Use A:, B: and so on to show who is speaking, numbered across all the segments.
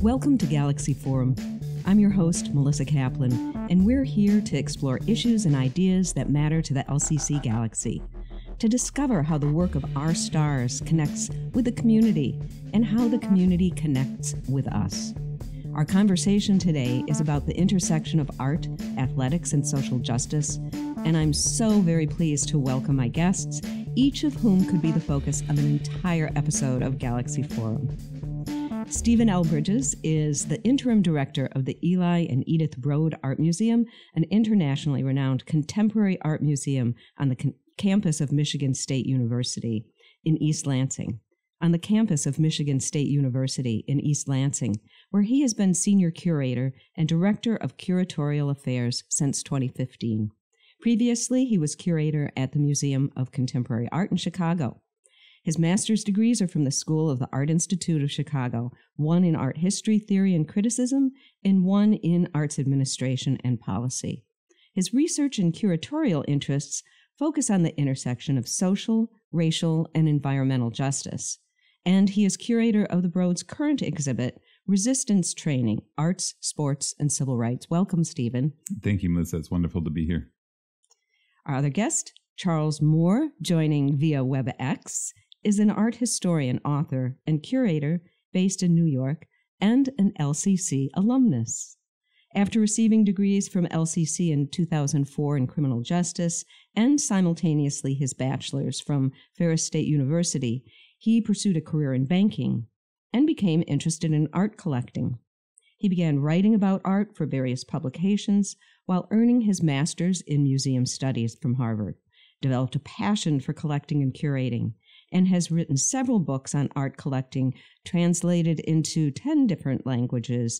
A: Welcome to Galaxy Forum. I'm your host, Melissa Kaplan, and we're here to explore issues and ideas that matter to the LCC galaxy, to discover how the work of our stars connects with the community and how the community connects with us. Our conversation today is about the intersection of art, athletics, and social justice, and I'm so very pleased to welcome my guests, each of whom could be the focus of an entire episode of Galaxy Forum. Stephen L. Bridges is the interim director of the Eli and Edythe Broad Art Museum, an internationally renowned contemporary art museum on the campus of Michigan State University in East Lansing. On the campus of Michigan State University in East Lansing, where he has been senior curator and director of curatorial affairs since 2015. Previously, he was curator at the Museum of Contemporary Art in Chicago. His master's degrees are from the School of the Art Institute of Chicago, one in art history, theory, and criticism, and one in arts administration and policy. His research and curatorial interests focus on the intersection of social, racial, and environmental justice. And he is curator of the Broad's current exhibit, Resistance Training, Arts, Sports, and Civil Rights. Welcome, Stephen.
B: Thank you, Melissa. It's wonderful to be here.
A: Our other guest, Charles Moore, joining via WebEx, is an art historian, author, and curator based in New York and an LCC alumnus. After receiving degrees from LCC in 2004 in criminal justice and simultaneously his bachelor's from Ferris State University, he pursued a career in banking and became interested in art collecting. He began writing about art for various publications while earning his master's in museum studies from Harvard, developed a passion for collecting and curating, and has written several books on art collecting, translated into 10 different languages,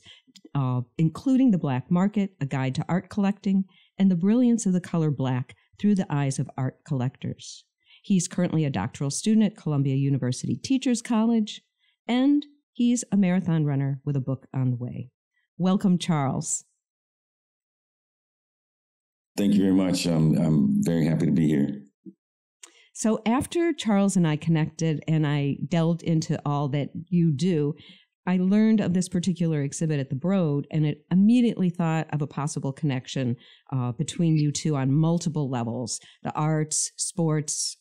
A: including The Black Market, A Guide to Art Collecting, and The Brilliance of the Color Black Through the Eyes of Art Collectors. He's currently a doctoral student at Columbia University Teachers College, and he's a marathon runner with a book on the way. Welcome, Charles.
C: Thank you very much. I'm very happy to be here.
A: So after Charles and I connected and I delved into all that you do, I learned of this particular exhibit at the Broad, and it immediately thought of a possible connection between you two on multiple levels: the arts, sports,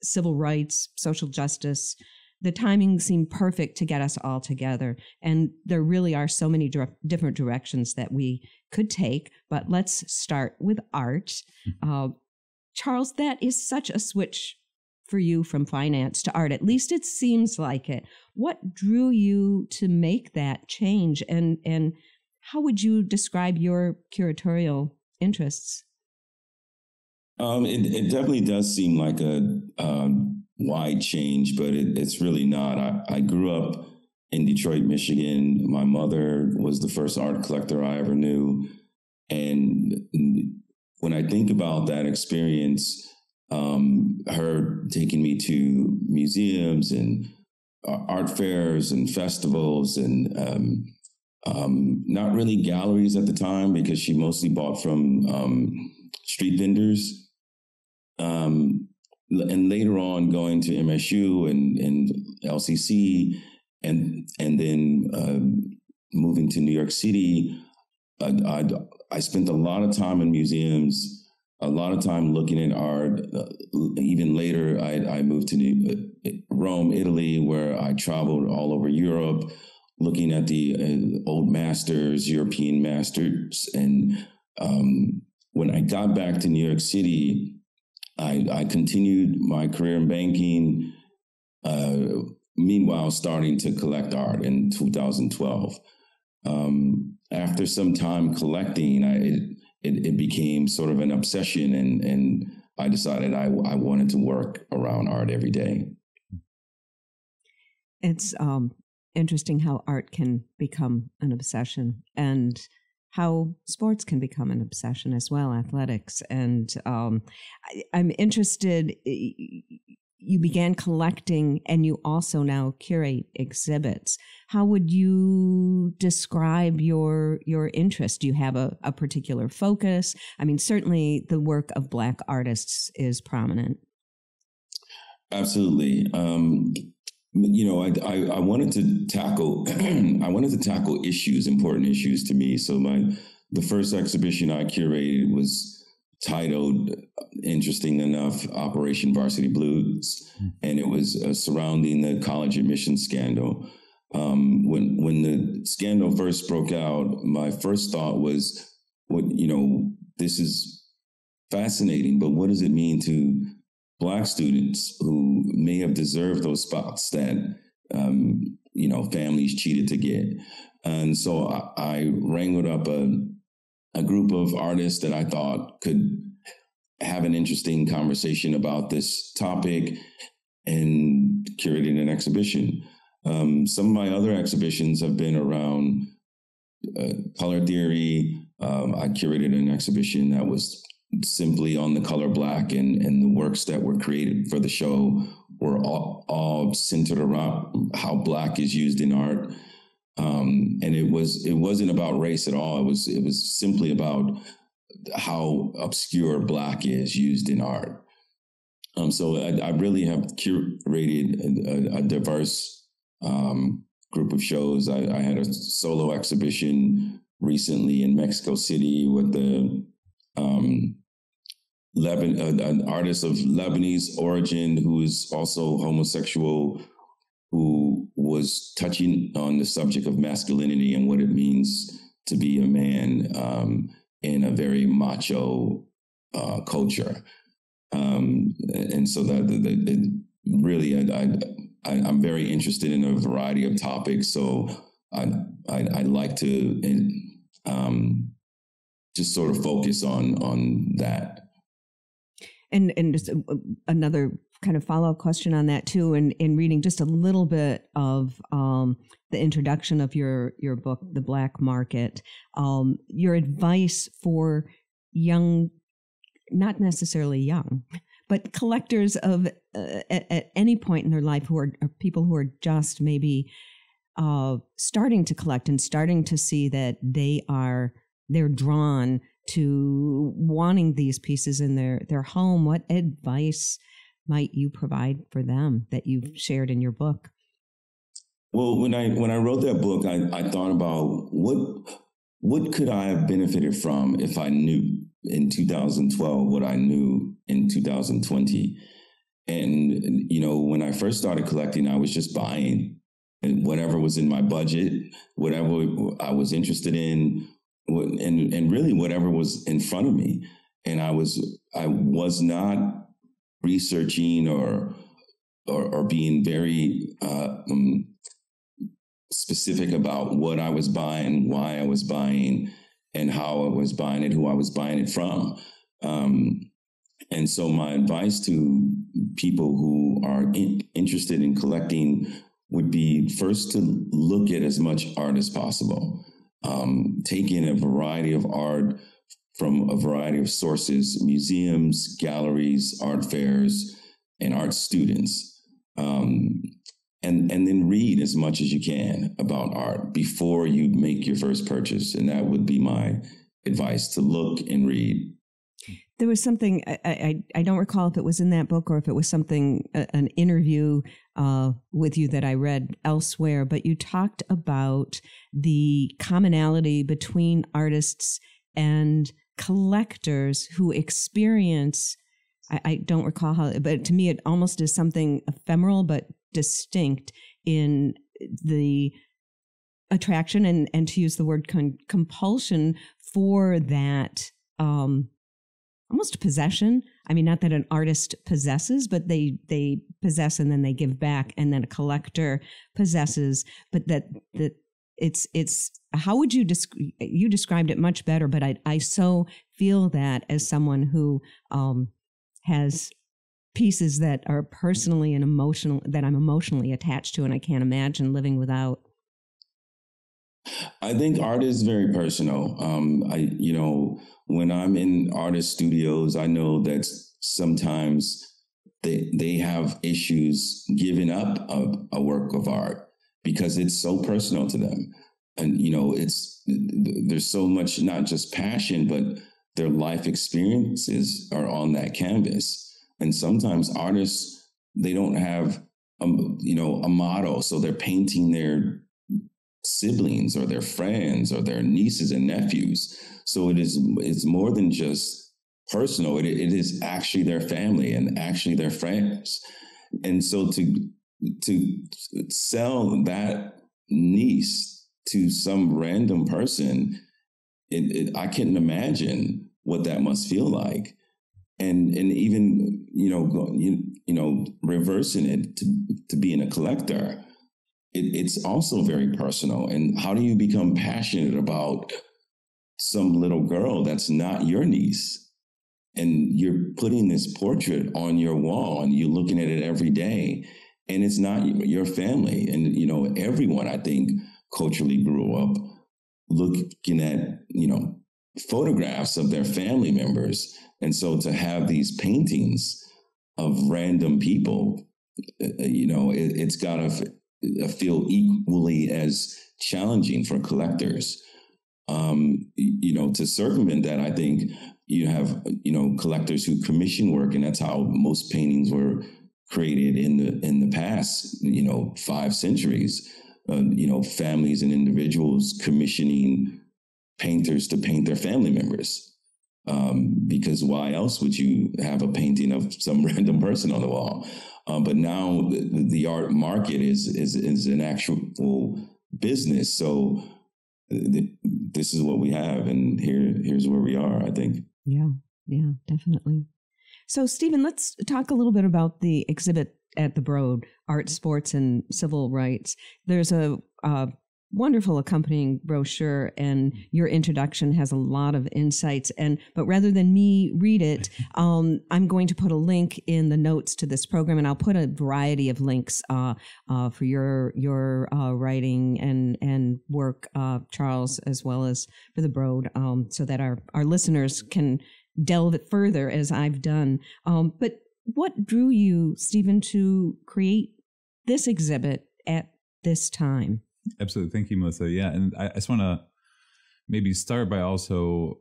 A: civil rights, social justice. The timing seemed perfect to get us all together, and there really are so many different directions that we could take, but let's start with art. Charles, that is such a switch for you from finance to art. At least it seems like it. What drew you to make that change, and how would you describe your curatorial interests?
C: It definitely does seem like a wide change, but it's really not. I grew up in Detroit, Michigan. My mother was the first art collector I ever knew. And when I think about that experience, her taking me to museums and art fairs and festivals and not really galleries at the time, because she mostly bought from street vendors. And later on going to MSU and LCC and then moving to New York City, I spent a lot of time in museums, a lot of time looking at art. Even later, I moved to Rome, Italy, where I traveled all over Europe, looking at the old masters, European masters. And when I got back to New York City, I continued my career in banking, meanwhile starting to collect art in 2012. After some time collecting, it became sort of an obsession, and I decided I wanted to work around art every day.
A: It's interesting how art can become an obsession, and how sports can become an obsession as well, athletics. And I'm interested, you began collecting and you also now curate exhibits. How would you describe your interest? Do you have a particular focus? I mean, certainly the work of Black artists is prominent.
C: Absolutely. I wanted to tackle issues, important issues to me. So the first exhibition I curated was titled, interesting enough, Operation Varsity Blues, and it was surrounding the college admissions scandal. When the scandal first broke out, my first thought was, this is fascinating, but what does it mean to Black students who may have deserved those spots that, families cheated to get? And so I wrangled up a group of artists that I thought could have an interesting conversation about this topic and curated an exhibition. Some of my other exhibitions have been around color theory. I curated an exhibition that was simply on the color Black, and the works that were created for the show were all centered around how Black is used in art. And it wasn't about race at all. It was simply about how obscure Black is used in art. So I really have curated a diverse group of shows. I had a solo exhibition recently in Mexico City with an artist of Lebanese origin who is also homosexual, who was touching on the subject of masculinity and what it means to be a man in a very macho culture. And so I'm very interested in a variety of topics. So I like to just sort of focus on that.
A: And just another kind of follow-up question on that too, and in reading just a little bit of the introduction of your book, The Black Market, your advice for young, not necessarily young, but collectors of at any point in their life who are people who are just maybe starting to collect and starting to see that they're drawn to wanting these pieces in their home. What advice might you provide for them that you've shared in your book?
C: Well, when I wrote that book, I thought about what could I have benefited from if I knew in 2012 what I knew in 2020. And, when I first started collecting, I was just buying, and whatever was in my budget, whatever I was interested in, and really whatever was in front of me. And I was not researching or being very specific about what I was buying, why I was buying, and how I was buying it, who I was buying it from. And so my advice to people who are interested in collecting would be first to look at as much art as possible. Take in a variety of art from a variety of sources: museums, galleries, art fairs, and art students. And then read as much as you can about art before you make your first purchase. And that would be my advice, to look and read.
A: There was something, I don't recall if it was in that book or if it was something, an interview with you that I read elsewhere, but you talked about the commonality between artists and collectors who experience, I don't recall how, but to me it almost is something ephemeral but distinct in the attraction and to use the word compulsion for that almost possession. I mean, not that an artist possesses, but they possess and then they give back, and then a collector possesses, but that it's how would you you described it much better, but I so feel that as someone who has pieces that are personally and that I'm emotionally attached to, and I can't imagine living without.
C: I think art is very personal. When I'm in artist studios, I know that sometimes they have issues giving up a work of art because it's so personal to them. And, there's so much, not just passion, but their life experiences are on that canvas. And sometimes artists, they don't have a model. So they're painting their siblings or their friends or their nieces and nephews. So it's more than just personal. It is actually their family and actually their friends. And so to sell that niece to some random person, I couldn't imagine what that must feel like. And even, reversing it to being a collector, it's also very personal. And how do you become passionate about some little girl that's not your niece? And you're putting this portrait on your wall and you're looking at it every day, and it's not your family. And, everyone, I think, culturally grew up looking at, photographs of their family members. And so to have these paintings of random people, it's got to feel equally as challenging for collectors. To circumvent that, I think you have, collectors who commission work, and that's how most paintings were created in the past, 5 centuries. Families and individuals commissioning painters to paint their family members. Because why else would you have a painting of some random person on the wall? But now the art market is an actual business. So this is what we have, and here's where we are, I think.
A: Yeah, definitely. So, Stephen, let's talk a little bit about the exhibit at the Broad, Art, Sports, and Civil Rights. There's a wonderful accompanying brochure, and your introduction has a lot of insights. But rather than me read it, I'm going to put a link in the notes to this program, and I'll put a variety of links for your writing and work, Charles, as well as for the Broad, so that our listeners can delve it further as I've done. But what drew you, Stephen, to create this exhibit at this time?
B: Absolutely. Thank you, Melissa. Yeah. And I just want to maybe start by also,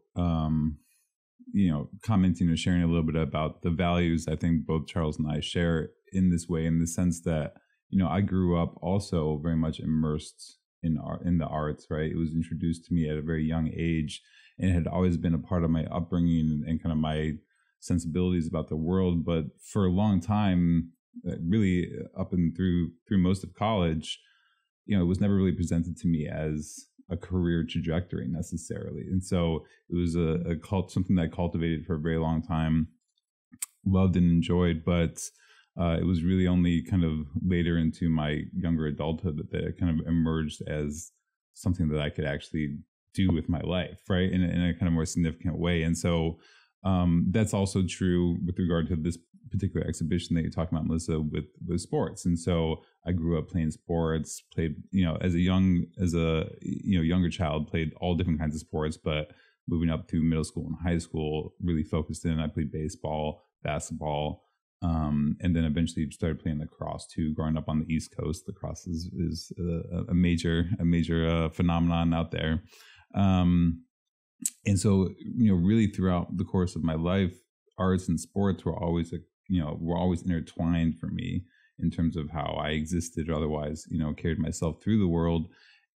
B: commenting or sharing a little bit about the values I think both Charles and I share in this way, in the sense that, I grew up also very much immersed in the arts, right? It was introduced to me at a very young age, and it had always been a part of my upbringing and kind of my sensibilities about the world. But for a long time, really up and through most of college, it was never really presented to me as a career trajectory necessarily. And so it was something that I cultivated for a very long time, loved and enjoyed. But it was really only kind of later into my younger adulthood that it kind of emerged as something that I could actually do with my life, right? In a kind of more significant way. And so that's also true with regard to this particular exhibition that you're talking about, Melissa, with sports. And so I grew up playing sports, played, as a younger child, played all different kinds of sports, but moving up through middle school and high school, really focused in. I played baseball, basketball, and then eventually started playing lacrosse too. Growing up on the East Coast, lacrosse is a major phenomenon out there. And so, really throughout the course of my life, arts and sports were always intertwined for me in terms of how I existed or otherwise, carried myself through the world.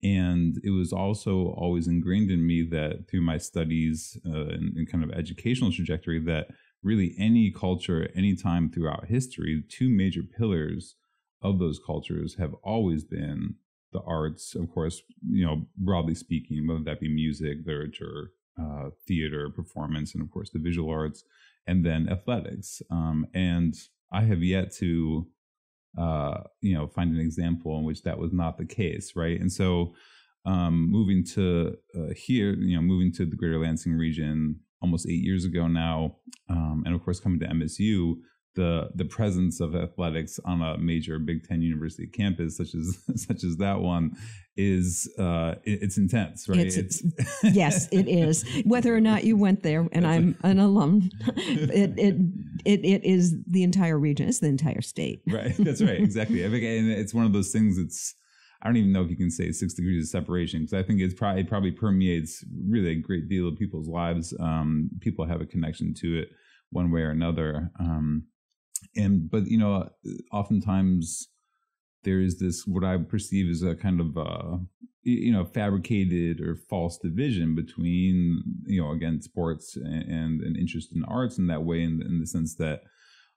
B: And it was also always ingrained in me that through my studies and kind of educational trajectory, that really any culture, any time throughout history, 2 major pillars of those cultures have always been the arts, of course, broadly speaking, whether that be music, literature, theater, performance, and of course the visual arts, and then athletics. And I have yet to, find an example in which that was not the case, right? And so moving to moving to the greater Lansing region almost 8 years ago now, and of course coming to MSU, the presence of athletics on a major Big Ten university campus, such as that one, is it's intense, right?
A: Yes, it is. Whether or not you went there, and I'm an alum, it is the entire region. It's the entire state.
B: Right. That's right. Exactly. I think, and it's one of those things. I don't even know if you can say 6 degrees of separation, because I think it probably permeates really a great deal of people's lives. People have a connection to it one way or another. But oftentimes there is this, what I perceive as a kind of, fabricated or false division between, again, sports and an interest in arts in that way, in the sense that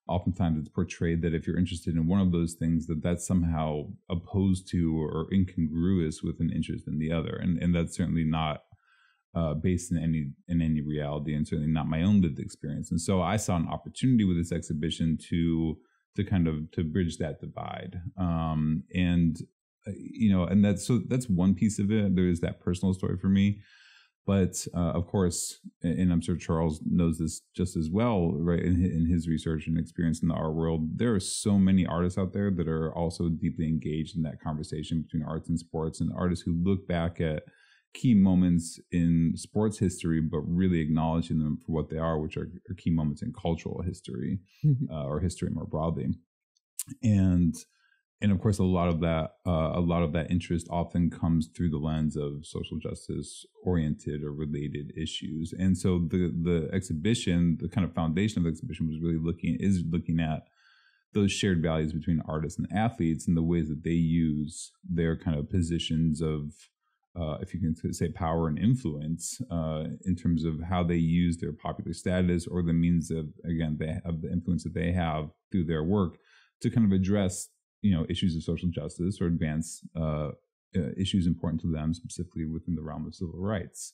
B: oftentimes it's portrayed that if you're interested in one of those things, that's somehow opposed to or incongruous with an interest in the other. And that's certainly not based in any reality, and certainly not my own lived experience. And so I saw an opportunity with this exhibition to bridge that divide. And that's one piece of it. There is that personal story for me. But of course, and I'm sure Charles knows this just as well, right, in his research and experience in the art world, there are so many artists out there that are also deeply engaged in that conversation between arts and sports, and artists who look back at key moments in sports history, but really acknowledging them for what they are, which are key moments in cultural history, or history more broadly. And of course, a lot of that interest often comes through the lens of social justice oriented or related issues. And so the exhibition, the kind of foundation of the exhibition, was really looking at those shared values between artists and athletes and the ways that they use their kind of positions of, if you can say, power and influence, in terms of how they use their popular status or the means of, again, of the influence that they have through their work to kind of address issues of social justice or advance issues important to them, specifically within the realm of civil rights.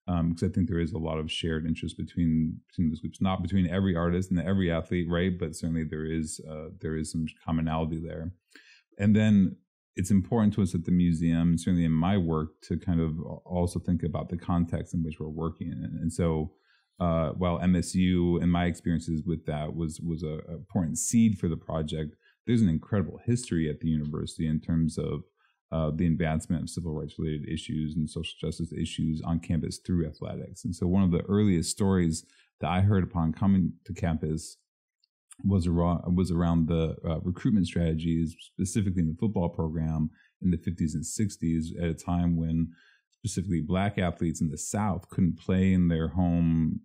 B: Because I think there is a lot of shared interest between those groups, not between every artist and every athlete, right? But certainly there is some commonality there. And then it's important to us at the museum, and certainly in my work, to kind of also think about the context in which we're working in. And so while MSU and my experiences with that was an important seed for the project, there's an incredible history at the university in terms of the advancement of civil rights related issues and social justice issues on campus through athletics. And so one of the earliest stories that I heard upon coming to campus was around the recruitment strategies, specifically in the football program in the 50s and 60s, at a time when specifically Black athletes in the South couldn't play in their home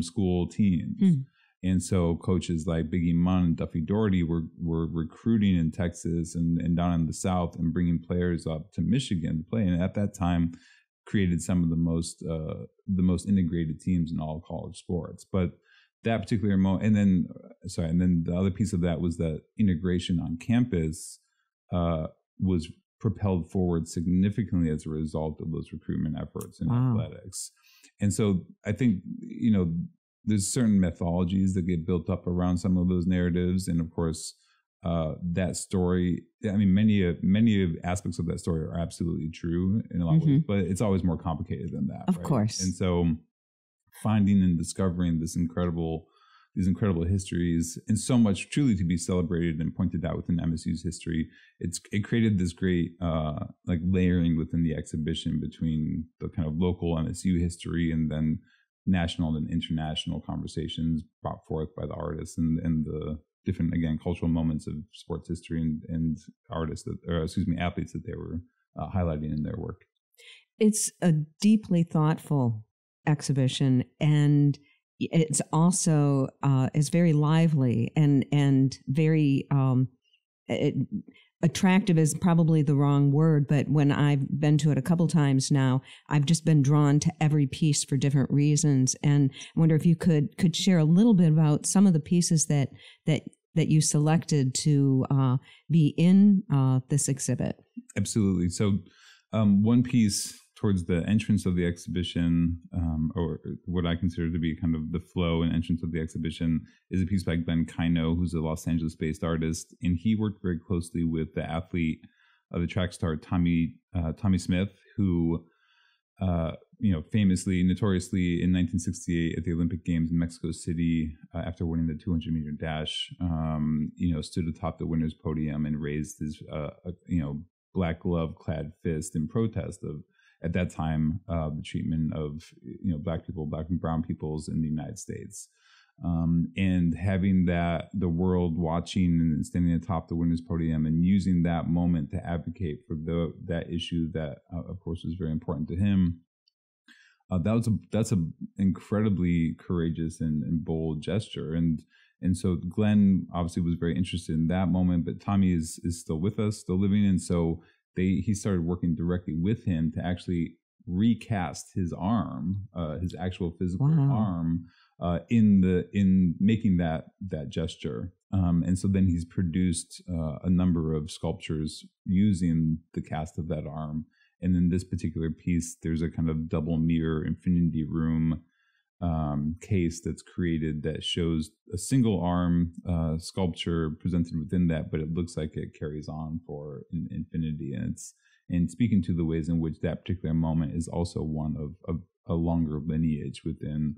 B: school teams. Mm. And so coaches like Biggie Munn and Duffy Daugherty were recruiting in Texas and down in the South and bringing players up to Michigan to play. And at that time, created some of the most integrated teams in all college sports. But that particular and then the other piece of that was that integration on campus was propelled forward significantly as a result of those recruitment efforts in athletics. And so I think, there's certain methodologies that get built up around some of those narratives. And of course, that story, many of aspects of that story are absolutely true in a lot of ways, but it's always more complicated than that.
A: Of course.
B: And so finding and discovering these incredible histories, and so much truly to be celebrated and pointed out within MSU's history, it created this great layering within the exhibition between the kind of local MSU history and then national and international conversations brought forth by the artists and the different, again, cultural moments of sports history and athletes that they were highlighting in their work.
A: It's a deeply thoughtful exhibition, and it's also is very lively and very attractive is probably the wrong word, but when I've been to it a couple times now, I've just been drawn to every piece for different reasons. And I wonder if you could share a little bit about some of the pieces that you selected to be in this exhibit.
B: Absolutely. So one piece towards the entrance of the exhibition, or what I consider to be kind of the flow and entrance of the exhibition, is a piece by Glenn Kino, who's a Los Angeles-based artist, and he worked very closely with the athlete, the track star Tommy Smith, who, notoriously in 1968 at the Olympic Games in Mexico City, after winning the 200-meter dash, stood atop the winner's podium and raised his, black glove-clad fist in protest of, at that time, the treatment of Black people, Black and brown peoples in the United States, and having the world watching and standing atop the winner's podium and using that moment to advocate for that issue that, of course, was very important to him. that's a incredibly courageous and bold gesture. And so Glenn obviously was very interested in that moment, but Tommy is still with us, still living. And so he started working directly with him to actually recast his arm, his actual physical arm, in making that gesture. And so then he's produced a number of sculptures using the cast of that arm. And in this particular piece, there's a kind of double mirror infinity room case that's created that shows a single arm sculpture presented within that, but it looks like it carries on for infinity. And speaking to the ways in which that particular moment is also one of a longer lineage within,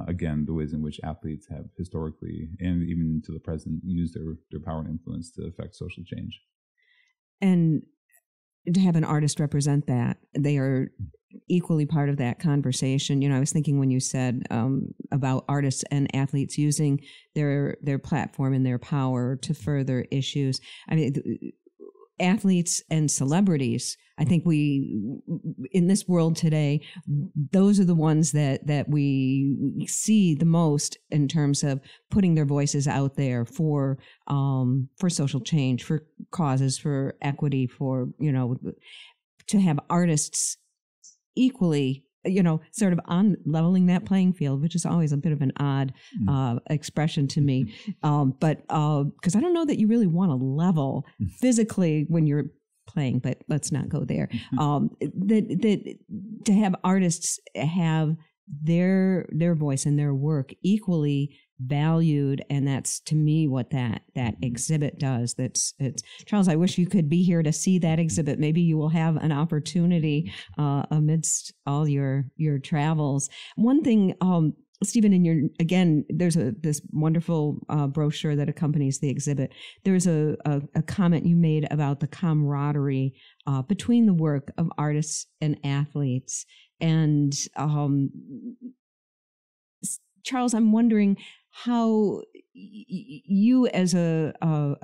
B: again, the ways in which athletes have historically and even to the present used their power and influence to affect social change.
A: And to have an artist represent that, they are equally part of that conversation. I was thinking when you said about artists and athletes using their platform and their power to further issues. I mean, athletes and celebrities, I think in this world today, those are the ones that we see the most in terms of putting their voices out there for social change, for causes, for equity, for, to have artists equally, sort of on leveling that playing field, which is always a bit of an odd expression to me. But because I don't know that you really want to level physically when you're playing, but let's not go there. That to have artists have their voice and their work equally valued, and that's to me what that exhibit does. It's Charles, I wish you could be here to see that exhibit. Maybe you will have an opportunity amidst all your travels. One thing, Stephen, there's this wonderful brochure that accompanies the exhibit. There's a comment you made about the camaraderie between the work of artists and athletes. And Charles, I'm wondering how you, as a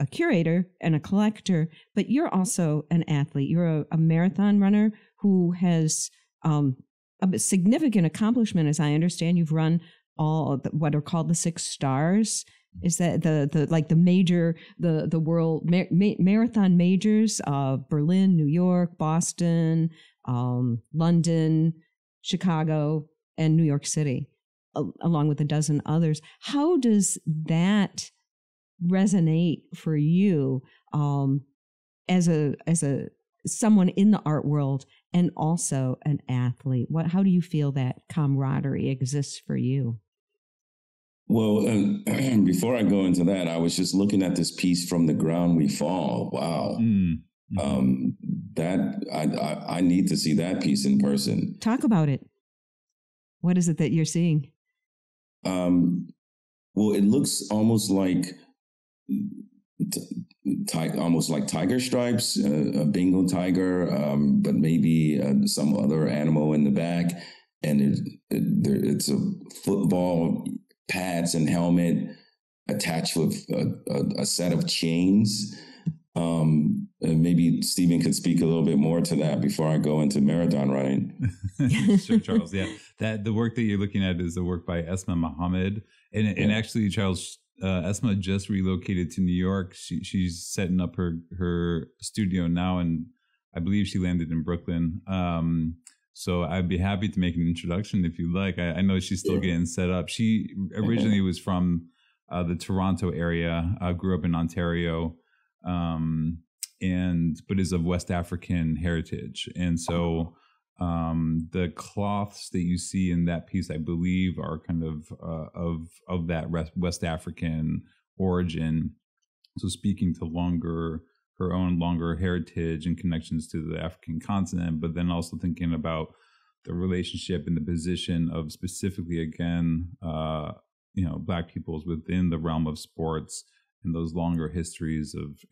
A: curator and a collector, but you're also an athlete. You're a marathon runner who has a significant accomplishment, as I understand. You've run all what are called the 6 stars. Is that the world marathon majors? Berlin, New York, Boston, London, Chicago, and New York City, along with a dozen others. How does that resonate for you as someone in the art world and also an athlete? How do you feel that camaraderie exists for you?
C: Well, before I go into that, I was just looking at this piece, From the Ground We Fall. Wow. That I need to see that piece in person.
A: Talk about it. What is it that you're seeing?
C: Well, it looks almost like tiger stripes, a Bengal tiger, but maybe some other animal in the back. And it's a football pads and helmet attached with a set of chains. Maybe Stephen could speak a little bit more to that before I go into marathon running.
B: Sure, Charles. Yeah, the work that you're looking at is the work by Esma Mohammed, and actually, Charles, Esma just relocated to New York. She's setting up her studio now, and I believe she landed in Brooklyn. So I'd be happy to make an introduction if you like. I know she's still getting set up. She originally was from the Toronto area, grew up in Ontario. But is of West African heritage. And so the cloths that you see in that piece, I believe, are kind of that West African origin. So speaking to her own longer heritage and connections to the African continent, but then also thinking about the relationship and the position of specifically, again, Black peoples within the realm of sports, and those longer histories of,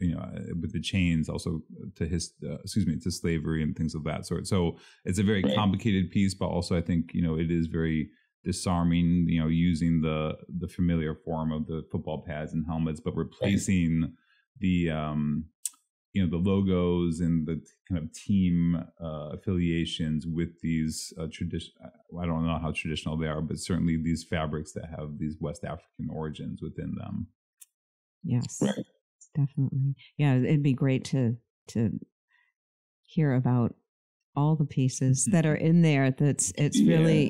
B: with the chains also to slavery and things of that sort. So it's a very complicated piece, but also I think, it is very disarming, using the familiar form of the football pads and helmets, but replacing the the logos and the kind of team affiliations with these tradition. I don't know how traditional they are, but certainly these fabrics that have these West African origins within them.
A: Yes,
C: Right.
A: definitely. Yeah, it'd be great to hear about all the pieces that are in there. It's really,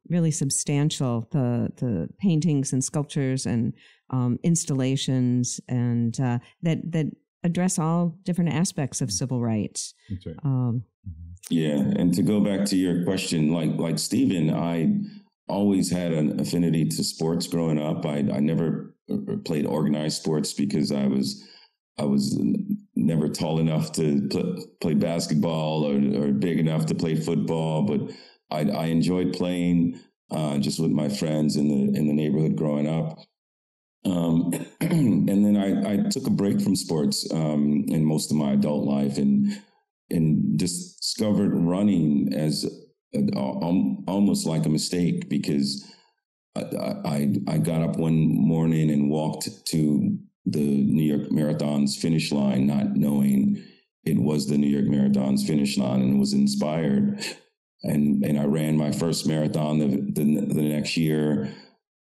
A: really substantial. The paintings and sculptures and installations and that address all different aspects of civil rights.
B: That's right.
C: Yeah, and to go back to your question, like Stephen, I always had an affinity to sports growing up. I never played organized sports because I was never tall enough to play basketball or big enough to play football, but I enjoyed playing just with my friends in the neighborhood growing up. And then I took a break from sports in most of my adult life and discovered running as almost like a mistake, because I got up one morning and walked to the New York Marathon's finish line, not knowing it was the New York Marathon's finish line, and was inspired. And I ran my first marathon the next year.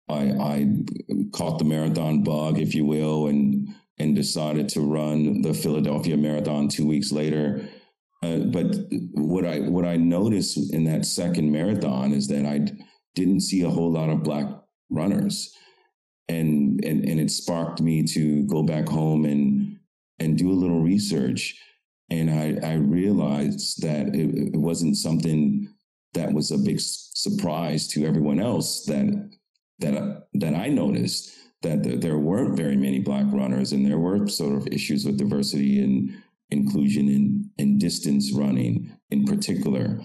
C: I caught the marathon bug, if you will, and decided to run the Philadelphia Marathon 2 weeks later. But what I noticed in that second marathon is that I didn't see a whole lot of Black runners. And it sparked me to go back home and do a little research. And I realized that it wasn't something that was a big surprise to everyone else, that I noticed that there weren't very many Black runners, and there were sort of issues with diversity and inclusion in distance running in particular.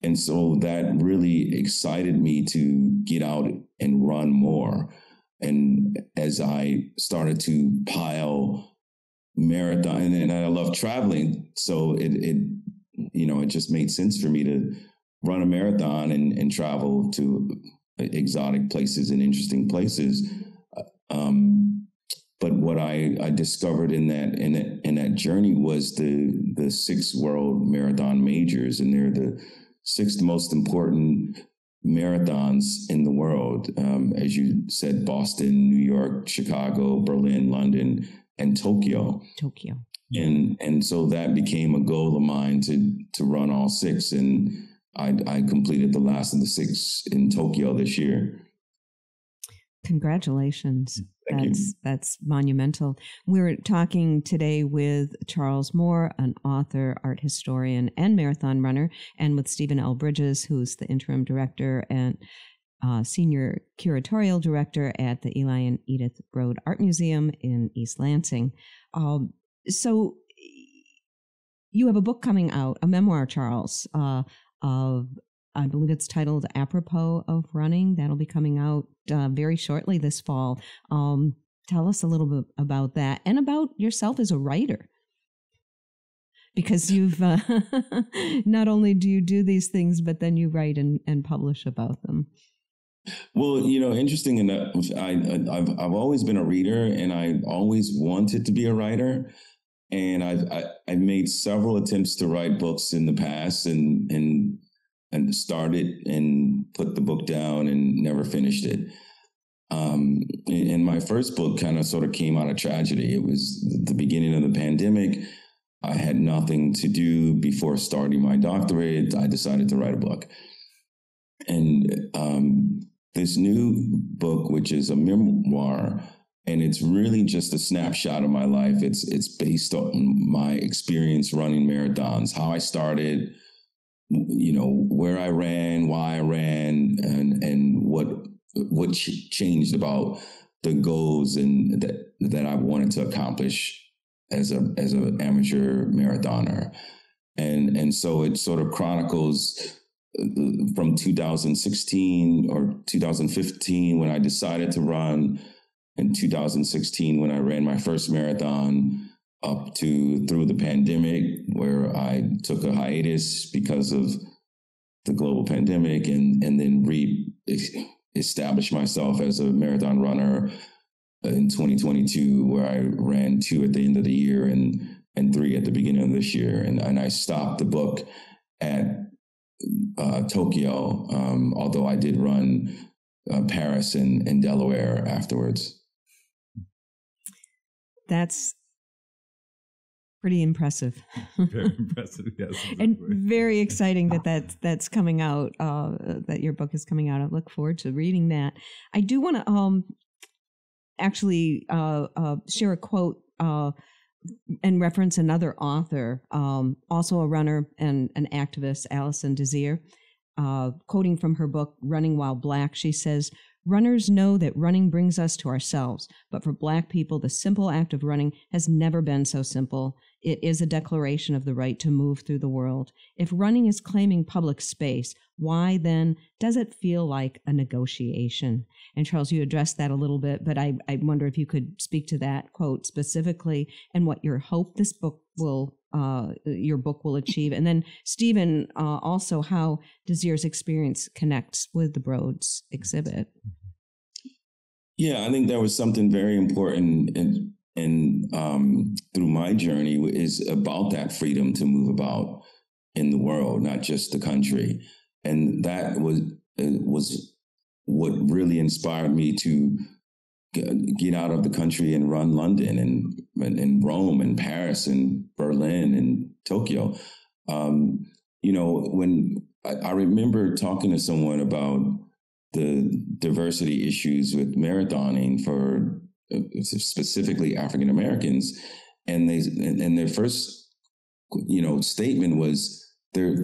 C: And so that really excited me to get out and run more. And as I started to pile marathon, and I love traveling, so it just made sense for me to run a marathon and travel to exotic places and interesting places. But what I discovered in that journey was the 6 world marathon majors, and they're the 6 most important marathons in the world. As you said, Boston, New York, Chicago, Berlin, London, and Tokyo. And so that became a goal of mine to run all 6. And I completed the last of the 6 in Tokyo this year.
A: Congratulations.
C: Thank you.
A: That's monumental. We're talking today with Charles Moore, an author, art historian, and marathon runner, and with Stephen L. Bridges, who's the interim director and senior curatorial director at the Eli and Edythe Broad Art Museum in East Lansing. So you have a book coming out, a memoir, Charles, of, I believe it's titled Apropos of Running. That'll be coming out very shortly this fall. Tell us a little bit about that and about yourself as a writer. Because you've, not only do you do these things, but then you write and publish about them.
C: Well, interesting enough, I've always been a reader, and I always wanted to be a writer. And I've made several attempts to write books in the past, and started and put the book down and never finished it. And my first book kind of sort of came out of tragedy. It was the beginning of the pandemic. I had nothing to do before starting my doctorate. I decided to write a book. And this new book, which is a memoir, and it's really just a snapshot of my life. It's based on my experience running marathons, how I started, where I ran, why I ran, and what changed about the goals and that I wanted to accomplish as an amateur marathoner. And so it sort of chronicles from 2016 or 2015 when I decided to run, in 2016 when I ran my first marathon, up to through the pandemic, where I took a hiatus because of the global pandemic, and then re-established myself as a marathon runner in 2022, where I ran 2 at the end of the year and 3 at the beginning of this year. And I stopped the book at Tokyo, although I did run Paris and Delaware afterwards.
A: That's pretty impressive.
B: Very impressive, yes. Exactly.
A: And very exciting that's coming out, that your book is coming out. I look forward to reading that. I do want to actually share a quote and reference another author, also a runner and an activist, Alison Desir. Quoting from her book, Running While Black, she says, "Runners know that running brings us to ourselves, but for Black people, the simple act of running has never been so simple. It is a declaration of the right to move through the world. If running is claiming public space, why then does it feel like a negotiation?" And Charles, you addressed that a little bit, but I wonder if you could speak to that quote specifically and what your hope this book will your book will achieve. And then Stephen, also how Desir's experience connects with the Broads exhibit.
C: Yeah, I think there was something very important in through my journey is about that freedom to move about in the world, not just the country. And that was what really inspired me to get out of the country and run London and Rome and Paris and Berlin and Tokyo. When I remember talking to someone about the diversity issues with marathoning for specifically African Americans, and their first statement was there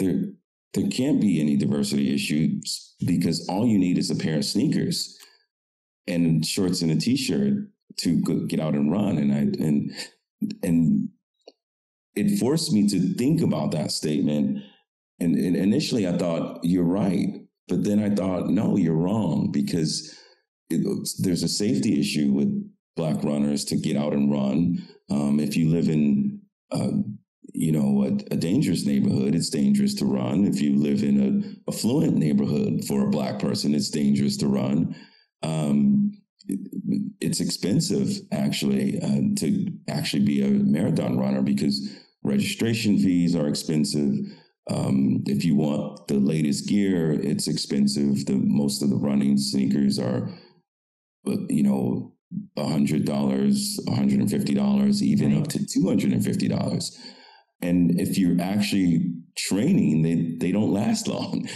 C: can't be any diversity issues because all you need is a pair of sneakers and shorts and a t-shirt to get out and run. And it forced me to think about that statement. And initially I thought, you're right. But then I thought, no, you're wrong, because there's a safety issue with Black runners to get out and run. If you live in, a dangerous neighborhood, it's dangerous to run. If you live in an affluent neighborhood for a Black person, it's dangerous to run. It's expensive actually to actually be a marathon runner because registration fees are expensive. If you want the latest gear, it's expensive. Most of the running sneakers are, $100, $150, even up to $250. And if you're actually training, they don't last long.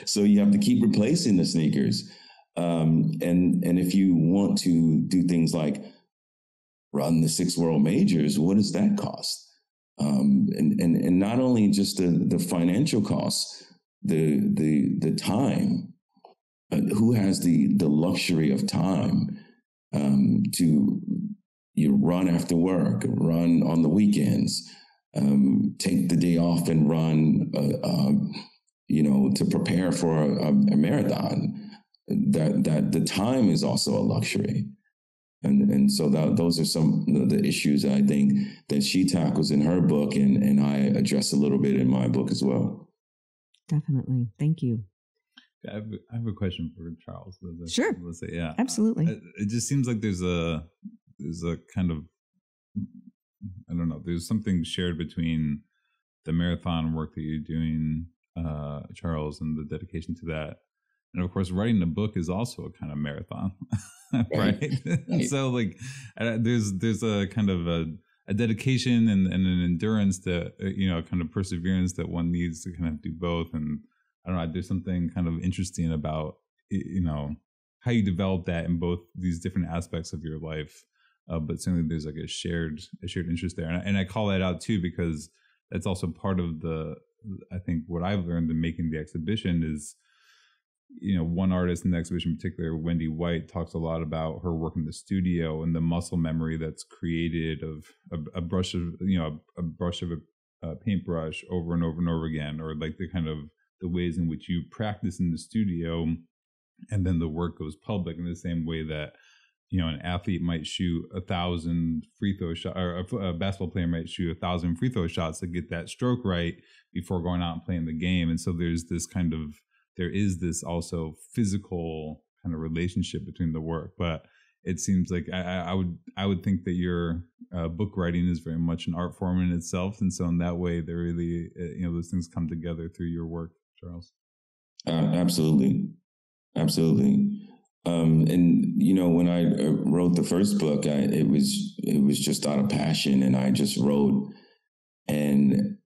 C: So you have to keep replacing the sneakers. And if you want to do things like run the 6 world majors, what does that cost? And not only just the financial costs, the time. Who has the luxury of time to run after work, run on the weekends, take the day off and run, to prepare for a marathon? That the time is also a luxury. And so those are some of the issues I think that she tackles in her book, and I address a little bit in my book as well.
A: Definitely. Thank you.
B: I have a question for Charles.
A: Sure.
B: Let's say, yeah,
A: absolutely.
B: It just seems like there's a kind of, I don't know, there's something shared between the marathon work that you're doing, Charles, and the dedication to that. And of course, writing a book is also a kind of marathon, right?
C: Right.
B: So like, there's a kind of a dedication and an endurance that, kind of perseverance that one needs to kind of do both. And I don't know, there's something kind of interesting about, how you develop that in both these different aspects of your life. But certainly there's like a shared interest there. And I call that out too, because that's also part of I think what I've learned in making the exhibition is, one artist in the exhibition in particular, Wendy White, talks a lot about her work in the studio and the muscle memory that's created of a brush of a paintbrush over and over and over again, or like the ways in which you practice in the studio and then the work goes public, in the same way that, an athlete might shoot 1,000 free throw shots, or a basketball player might shoot 1,000 free throw shots to get that stroke right before going out and playing the game. And so there is this also physical kind of relationship between the work. But it seems like I would think that your book writing is very much an art form in itself, and so in that way, they really those things come together through your work, Charles.
C: Absolutely. And when I wrote the first book, it was just out of passion, and I just wrote, and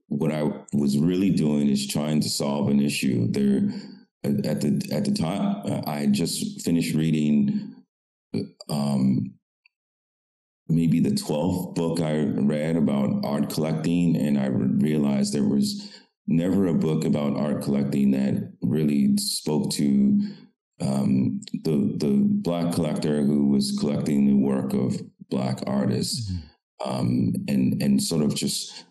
C: what I was really doing is trying to solve an issue. There, at the time, I had just finished reading maybe the 12th book I read about art collecting, and I realized there was never a book about art collecting that really spoke to the Black collector who was collecting the work of Black artists, and sort of just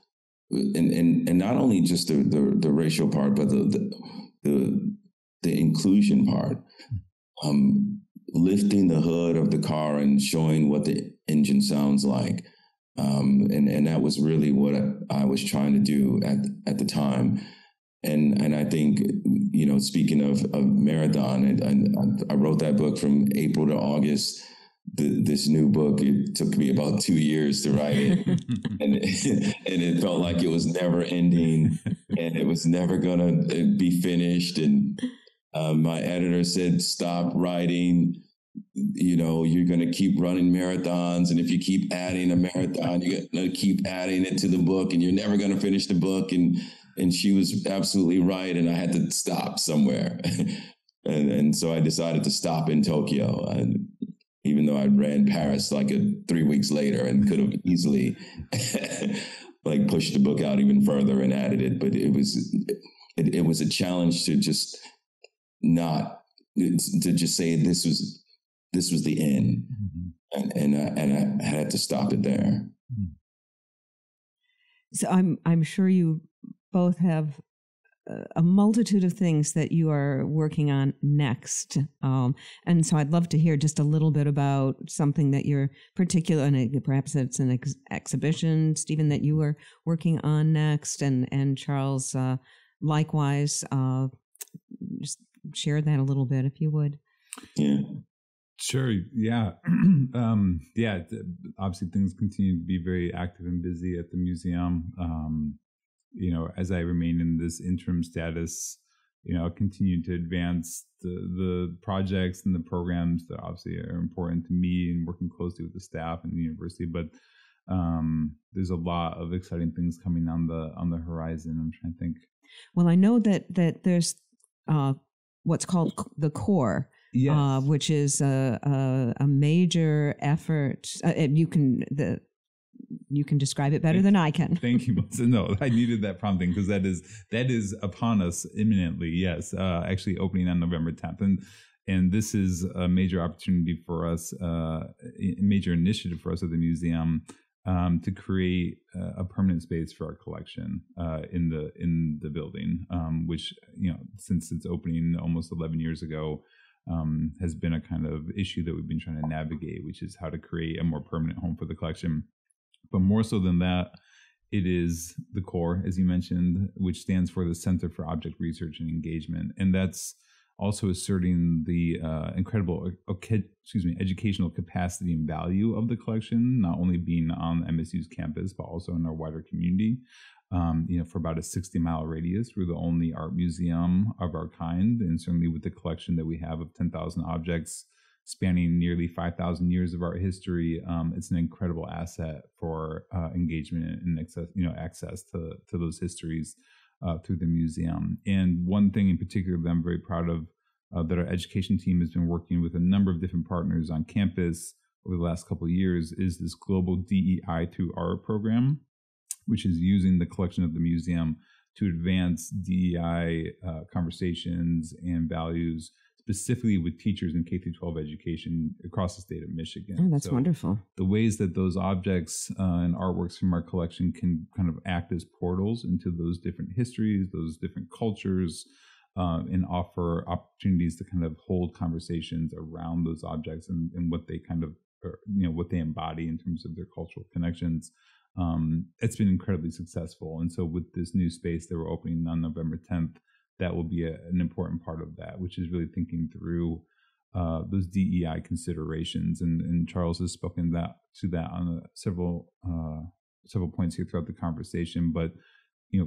C: and not only just the racial part, but the inclusion part, lifting the hood of the car and showing what the engine sounds like. And that was really what I was trying to do at the time. And I think, speaking of marathon, and I wrote that book from April to August. This new book, it took me about 2 years to write it. and it felt like it was never ending, and it was never going to be finished. And my editor said, stop writing. You're going to keep running marathons. And if you keep adding a marathon, you're going to keep adding it to the book, and you're never going to finish the book. And she was absolutely right. And I had to stop somewhere. and so I decided to stop in Tokyo. And even though I ran Paris 3 weeks later and could have easily pushed the book out even further and added it. But it was a challenge to just say this was the end. And I had to stop it there.
A: So I'm sure you both have a multitude of things that you are working on next. And so I'd love to hear just a little bit about something that you're particular, and perhaps it's an exhibition, Stephen, that you are working on next, and Charles, likewise. Just share that a little bit, if you would.
C: Yeah.
B: Sure. Yeah. Obviously things continue to be very active and busy at the museum. As I remain in this interim status, I'll continue to advance the projects and the programs that obviously are important to me, and working closely with the staff and the university. But there's a lot of exciting things coming on the horizon. I'm trying to think.
A: Well, I know that there's what's called the core. Yes. Which is a major effort. You can describe it better than I can.
B: Thank you, Melissa. No, I needed that prompting, because that is upon us imminently. Yes, actually opening on November 10th, and this is a major opportunity for us, a major initiative for us at the museum, to create a permanent space for our collection in the building, which since its opening almost 11 years ago. Has been a kind of issue that we've been trying to navigate, which is how to create a more permanent home for the collection. But more so than that, it is the core, as you mentioned, which stands for the Center for Object Research and Engagement. And that's also asserting the incredible educational capacity and value of the collection, not only being on MSU's campus, but also in our wider community. For about a 60-mile radius, we're the only art museum of our kind, and certainly with the collection that we have of 10,000 objects spanning nearly 5,000 years of art history, it's an incredible asset for engagement and access to those histories through the museum. And one thing in particular that I'm very proud of, that our education team has been working with a number of different partners on campus over the last couple of years, is this global DEI through art program, which is using the collection of the museum to advance DEI conversations and values, specifically with teachers in K-12 education across the state of Michigan.
A: Oh, that's wonderful.
B: The ways that those objects and artworks from our collection can kind of act as portals into those different histories, those different cultures, and offer opportunities to kind of hold conversations around those objects and what they kind of, what they embody in terms of their cultural connections. It's been incredibly successful. And so with this new space that we're opening on November 10th, that will be an important part of that, which is really thinking through those DEI considerations, and Charles has spoken to that on several points here throughout the conversation. But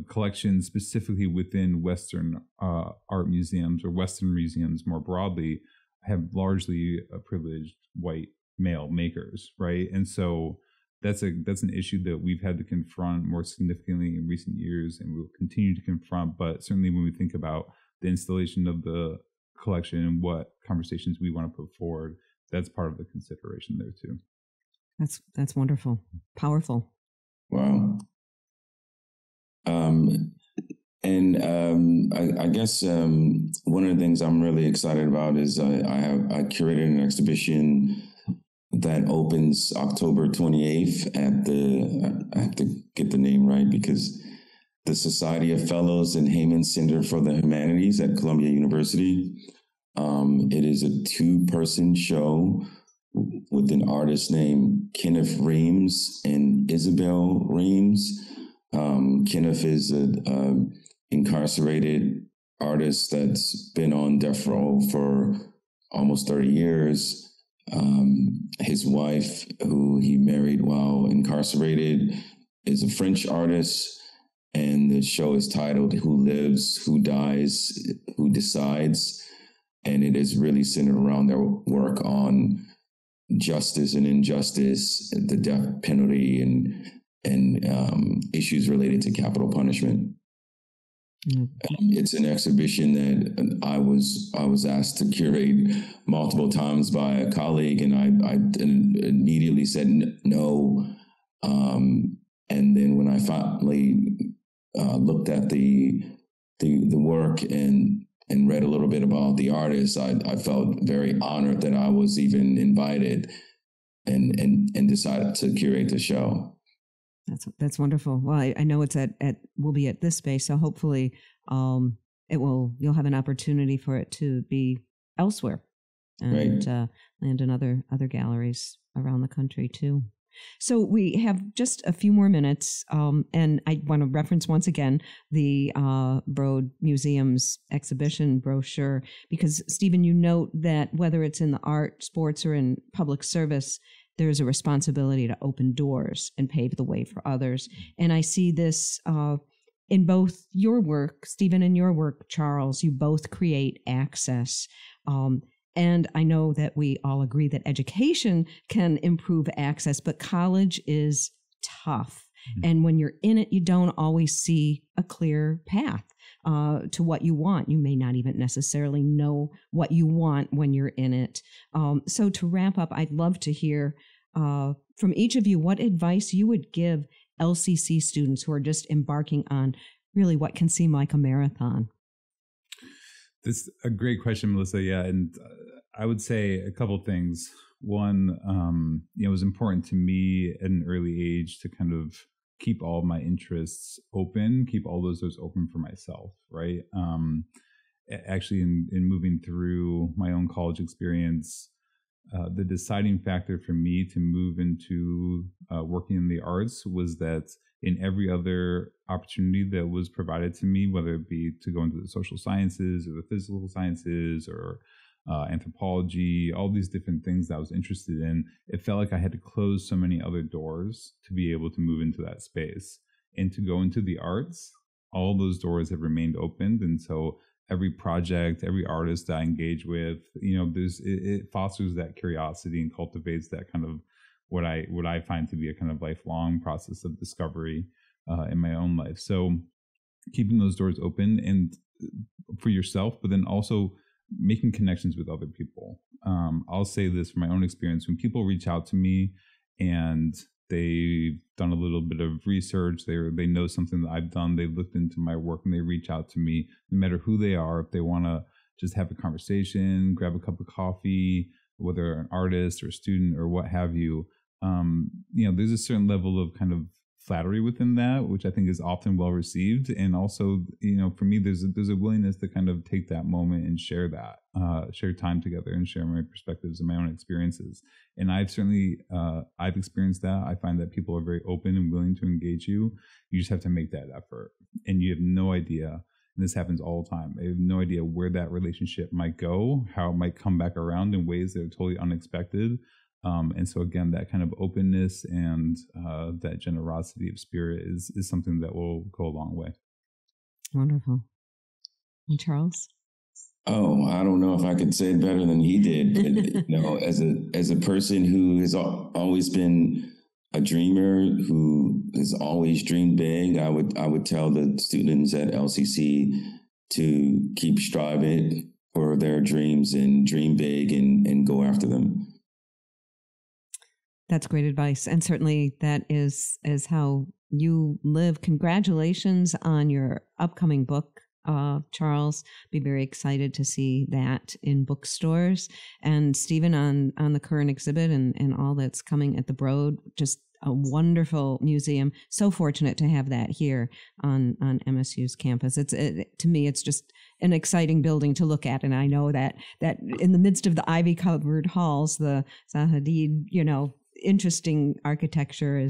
B: collections specifically within Western art museums or Western museums more broadly have largely privileged white male makers, right? And so that's an issue that we've had to confront more significantly in recent years, and we'll continue to confront. But certainly when we think about the installation of the collection and what conversations we want to put forward, that's part of the consideration there too.
A: That's wonderful, powerful.
C: Wow. I guess one of the things I'm really excited about is I curated an exhibition that opens October 28th at I have to get the name right because the Society of Fellows and Heyman Center for the Humanities at Columbia University. It is a 2-person show with an artist named Kenneth Reams and Isabel Reams. Kenneth is an incarcerated artist that's been on death row for almost 30 years. His wife, who he married while incarcerated, is a French artist. And the show is titled Who Lives, Who Dies, Who Decides. And it is really centered around their work on justice and injustice, the death penalty, and issues related to capital punishment. It's an exhibition that I was asked to curate multiple times by a colleague, and I immediately said no. And then when I finally looked at the work and read a little bit about the artist, I felt very honored that I was even invited and decided to curate the show.
A: That's wonderful. Well, I know it's will be at this space, so hopefully you'll have an opportunity for it to be elsewhere and land in other galleries around the country too. So we have just a few more minutes, and I want to reference once again the Broad Museum's exhibition brochure, because Stephen, you note that whether it's in the art, sports, or in public service, there is a responsibility to open doors and pave the way for others. And I see this in both your work, Stephen, and your work, Charles. You both create access. And I know that we all agree that education can improve access, but college is tough. Mm-hmm. And when you're in it, you don't always see a clear path to what you want. You may not even necessarily know what you want when you're in it. So to wrap up, I'd love to hear from each of you what advice you would give LCC students who are just embarking on really what can seem like a marathon.
B: This is a great question, Melissa. Yeah, and I would say a couple things. One, it was important to me at an early age to kind of keep all of my interests open, keep all those doors open for myself, right? Actually, in moving through my own college experience, the deciding factor for me to move into working in the arts was that in every other opportunity that was provided to me, whether it be to go into the social sciences or the physical sciences or anthropology, all these different things that I was interested in, it felt like I had to close so many other doors to be able to move into that space. And to go into the arts, all those doors have remained open. And so every project, every artist that I engage with, it fosters that curiosity and cultivates that kind of what I find to be a kind of lifelong process of discovery in my own life. So keeping those doors open and for yourself, but then also making connections with other people. I'll say this from my own experience. When people reach out to me and they've done a little bit of research, they know something that I've done, they've looked into my work, and they reach out to me, no matter who they are, if they want to just have a conversation, grab a cup of coffee, whether an artist or a student or what have you, there's a certain level of kind of flattery within that, which I think is often well received. And also, for me, there's a willingness to kind of take that moment and share time together and share my perspectives and my own experiences. And I've certainly, I've experienced that. I find that people are very open and willing to engage you. You just have to make that effort. And you have no idea And this happens all the time. I have no idea where that relationship might go, how it might come back around in ways that are totally unexpected. And so again, that kind of openness and that generosity of spirit is something that will go a long way.
A: Wonderful. And Charles?
C: Oh, I don't know if I could say it better than he did. As a person who has always been a dreamer, who has always dreamed big, I would tell the students at LCC to keep striving for their dreams and dream big and go after them.
A: That's great advice. And certainly that is how you live. Congratulations on your upcoming book, Charles. Be very excited to see that in bookstores. And Stephen, on the current exhibit and all that's coming at the Broad, just a wonderful museum. So fortunate to have that here on MSU's campus. To me, it's just an exciting building to look at. And I know that in the midst of the ivy-covered halls, the Zahadid, interesting architecture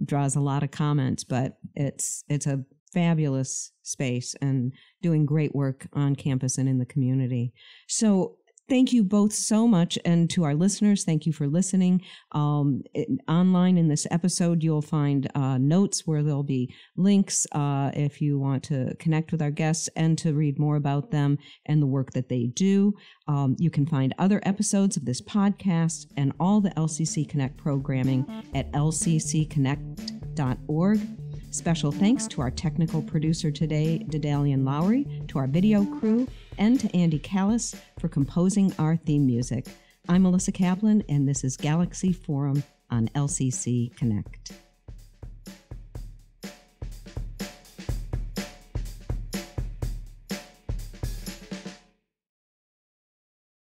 A: draws a lot of comments, but it's a fabulous space and doing great work on campus and in the community. So thank you both so much. And to our listeners, thank you for listening. Online in this episode, you'll find notes where there'll be links if you want to connect with our guests and to read more about them and the work that they do. You can find other episodes of this podcast and all the LCC Connect programming at lccconnect.org. Special thanks to our technical producer today, Dedalian Lowry, to our video crew, and to Andy Callis for composing our theme music. I'm Melissa Kaplan, and this is Galaxy Forum on LCC Connect.